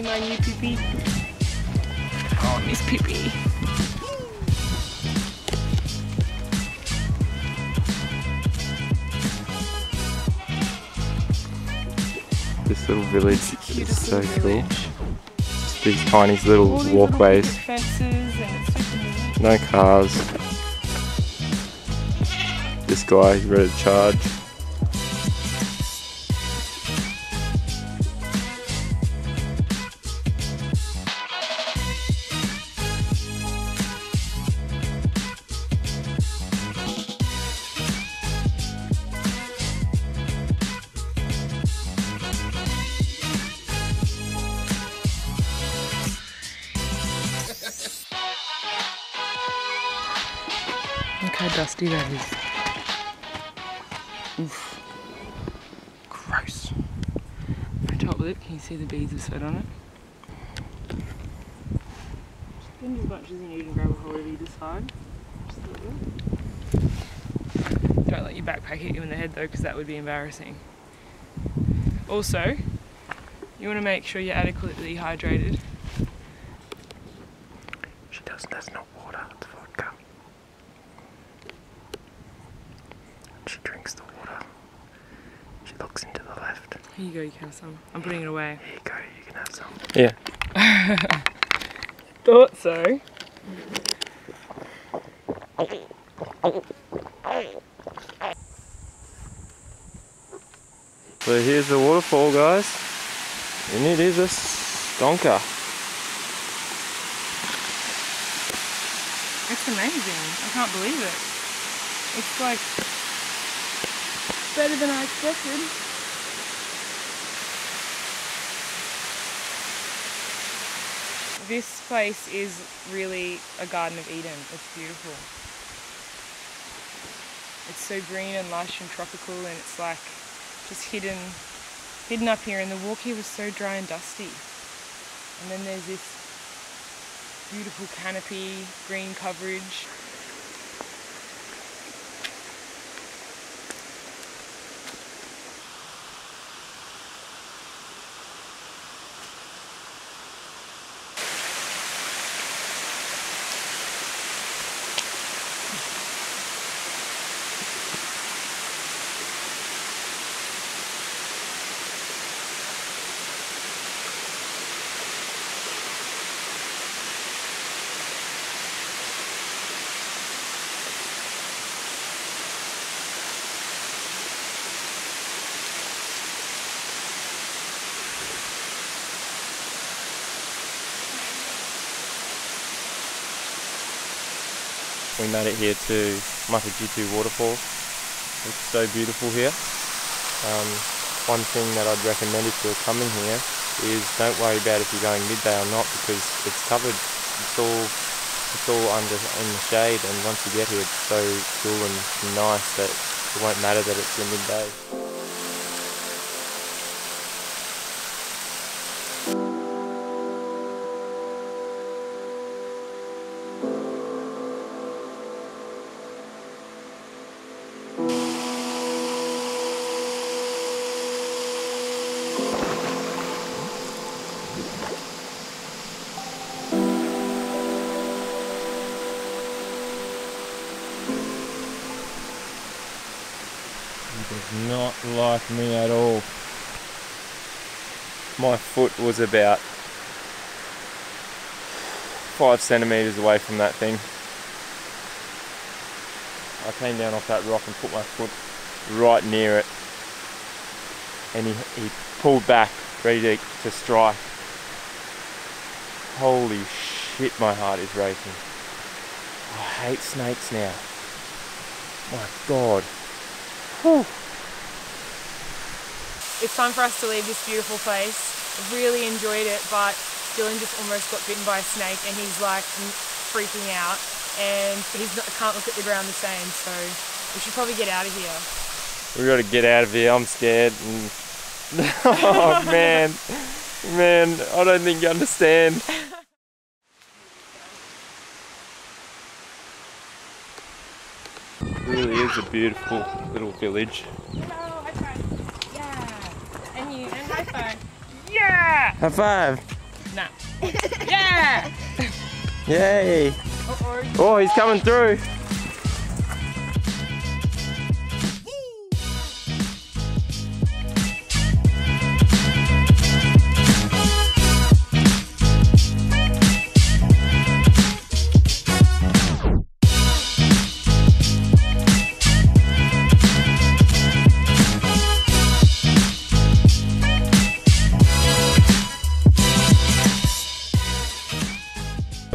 my new Pippi. Oh, Miss Pippi. This little village is so cool. These tiny little walkways. Little fences and it's super neat. No cars. This guy is ready to charge. Look how dusty that is. Oof. Gross. My top lip, can you see the beads of sweat on it? Spend as much as you need and grab a hold of either side. Just a little bit. Don't let your backpack hit you in the head though, because that would be embarrassing. Also, you want to make sure you're adequately hydrated. There's no water, it's vodka. She drinks the water. She looks into the left. Here you go, you can have some. I'm putting it away. Here you go, you can have some. Yeah. Thought so. So here's the waterfall, guys. And it is a stonker. It's amazing. I can't believe it. It's like better than I expected. This place is really a Garden of Eden. It's beautiful. It's so green and lush and tropical, and it's like just hidden up here, and the walk here was so dry and dusty. And then there's this beautiful canopy, green coverage. We made it here to Jitu Waterfall. It's so beautiful here. One thing that I'd recommend if you're coming here is don't worry about if you're going midday or not, because it's covered. It's all under in the shade, and once you get here it's so cool and nice that it won't matter that it's a midday. Does not like me at all. My foot was about 5 centimeters away from that thing. I came down off that rock and put my foot right near it, and he pulled back ready to strike. Holy shit, my heart is racing. I hate snakes now. My God. Whew. It's time for us to leave this beautiful place. I really enjoyed it, but Dylan just almost got bitten by a snake and he's like freaking out, and can't look at the ground the same, so we should probably get out of here. We gotta get out of here, I'm scared. Oh man, I don't think you understand. It really is a beautiful little village. Hello, high five. Yeah. And you, and high five. Yeah! High five. Snap. Yeah! Yay! Oh, he's coming through.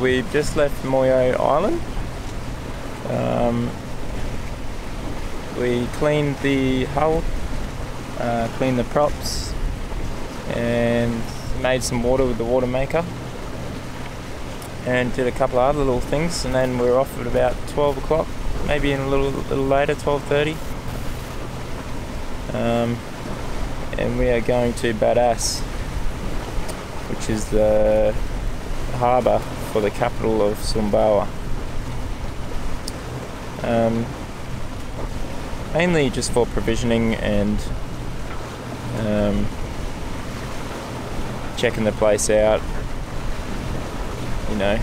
We just left Moyo Island. We cleaned the hull, cleaned the props, and made some water with the water maker, and did a couple of other little things, and then we were off at about 12 o'clock, maybe in a little later, 12:30. And we are going to Badas, which is the harbour for the capital of Sumbawa. Mainly just for provisioning and checking the place out. You know,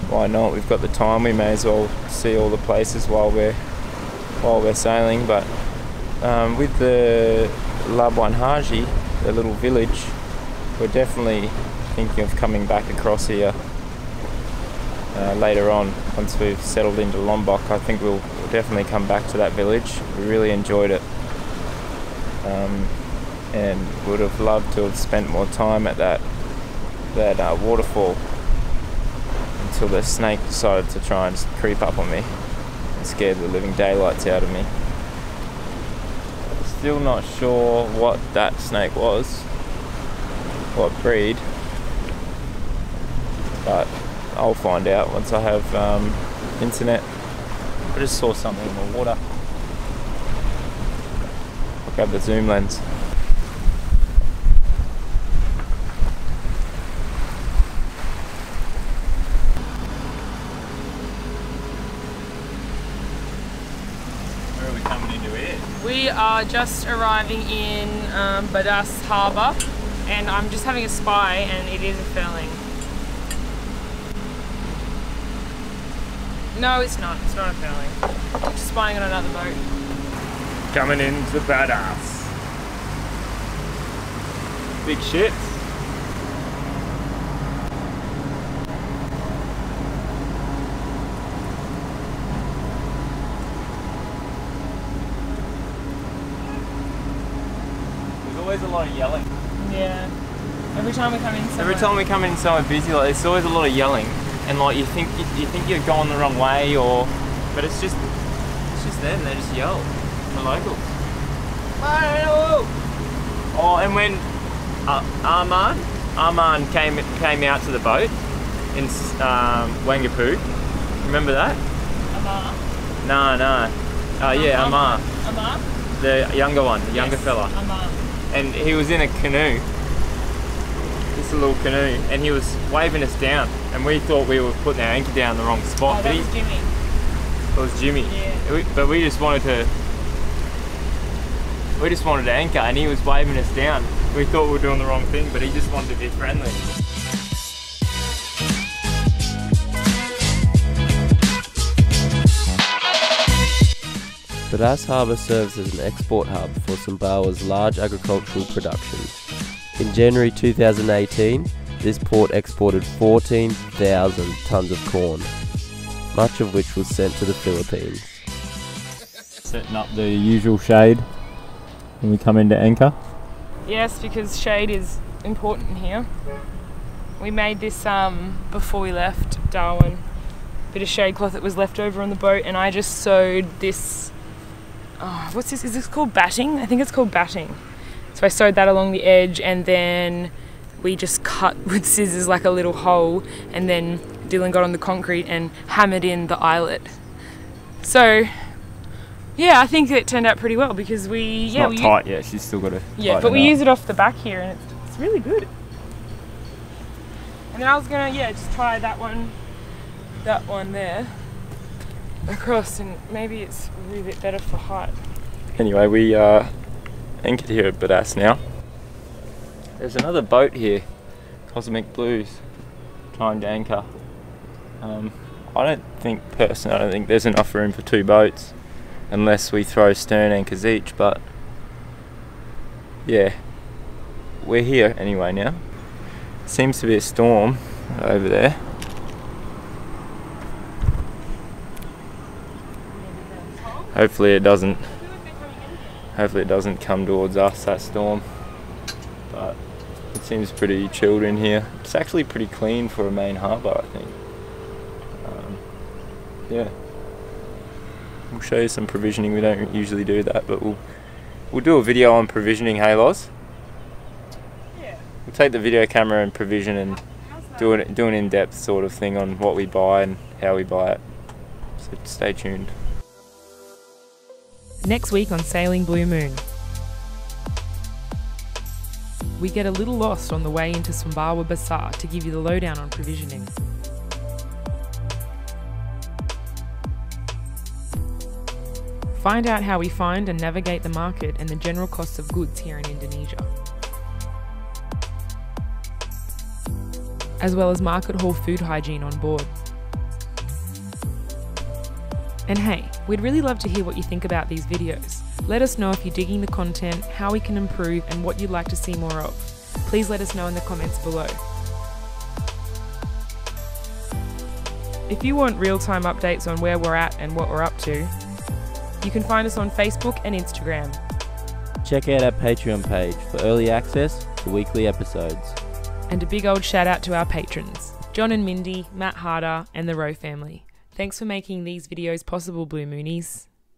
why not? We've got the time. We may as well see all the places while we're sailing. But with the Labuan Haji, the little village, we're definitely thinking of coming back across here later on. Once we've settled into Lombok, I think we'll definitely come back to that village. We really enjoyed it, and would have loved to have spent more time at that waterfall, until the snake decided to try and creep up on me and scared the living daylights out of me. Still not sure what that snake was, what breed, but I'll find out once I have internet. I just saw something in the water. I'll grab the zoom lens. Where are we coming into here? We are just arriving in Badas Harbour, and I'm just having a spy, and it is a furling. No, it's not. It's not a furling. I'm just spying on another boat. Coming into Badas. Big shit. There's always a lot of yelling. Yeah. Every time we come in somewhere. Every time we come in somewhere busy, like, there's always a lot of yelling. And like you think you're going the wrong way, but it's just them. They just yell. The locals. Oh, and when Arman came out to the boat in Wangapu, remember that? Amar. No. Yeah, Amar. Amar. The younger one, the younger fella. Amar. And he was in a canoe. Just a little canoe, and he was waving us down, and we thought we were putting our anchor down in the wrong spot. Oh, that was Jimmy. It was Jimmy. Yeah. But we just wanted to anchor, and he was waving us down. We thought we were doing the wrong thing, but he just wanted to be friendly. Badas Harbour serves as an export hub for Sumbawa's large agricultural production. In January 2018, this port exported 14,000 tonnes of corn, much of which was sent to the Philippines. Setting up the usual shade when we come into anchor. Yes, because shade is important here. We made this before we left Darwin. Bit of shade cloth that was left over on the boat, and I just sewed this. Oh, what's this? Is this called batting? I think it's called batting. So I sewed that along the edge, and then we just cut with scissors like a little hole, and then Dylan got on the concrete and hammered in the eyelet. So yeah, I think it turned out pretty well, because It's not tight yet, she's still got to yeah, but we use it off the back here, and it's really good. And then I was gonna just try that one there across, and maybe it's a little bit better for height. Anyway, we anchored here at Badas now. There's another boat here Cosmic Blues timed anchor. I don't think there's enough room for 2 boats unless we throw stern anchors each, but yeah, we're here anyway now. Seems to be a storm over there. Hopefully it doesn't come towards us, that storm. But it seems pretty chilled in here. It's actually pretty clean for a main harbour, I think. Yeah. We'll show you some provisioning. We don't usually do that, but we'll do a video on provisioning, hey Loz? Yeah. We'll take the video camera and provision and do an in-depth sort of thing on what we buy and how we buy it. So stay tuned. Next week on Sailing Blue Moon, we get a little lost on the way into Sumbawa Besar to give you the lowdown on provisioning. Find out how we find and navigate the market and the general costs of goods here in Indonesia, as well as market hall food hygiene on board. And hey, we'd really love to hear what you think about these videos. Let us know if you're digging the content, how we can improve, and what you'd like to see more of. Please let us know in the comments below. If you want real-time updates on where we're at and what we're up to, you can find us on Facebook and Instagram. Check out our Patreon page for early access to weekly episodes. And a big old shout out to our patrons, John and Mindy, Matt Harder, and the Rowe family. Thanks for making these videos possible, Blue Moonies.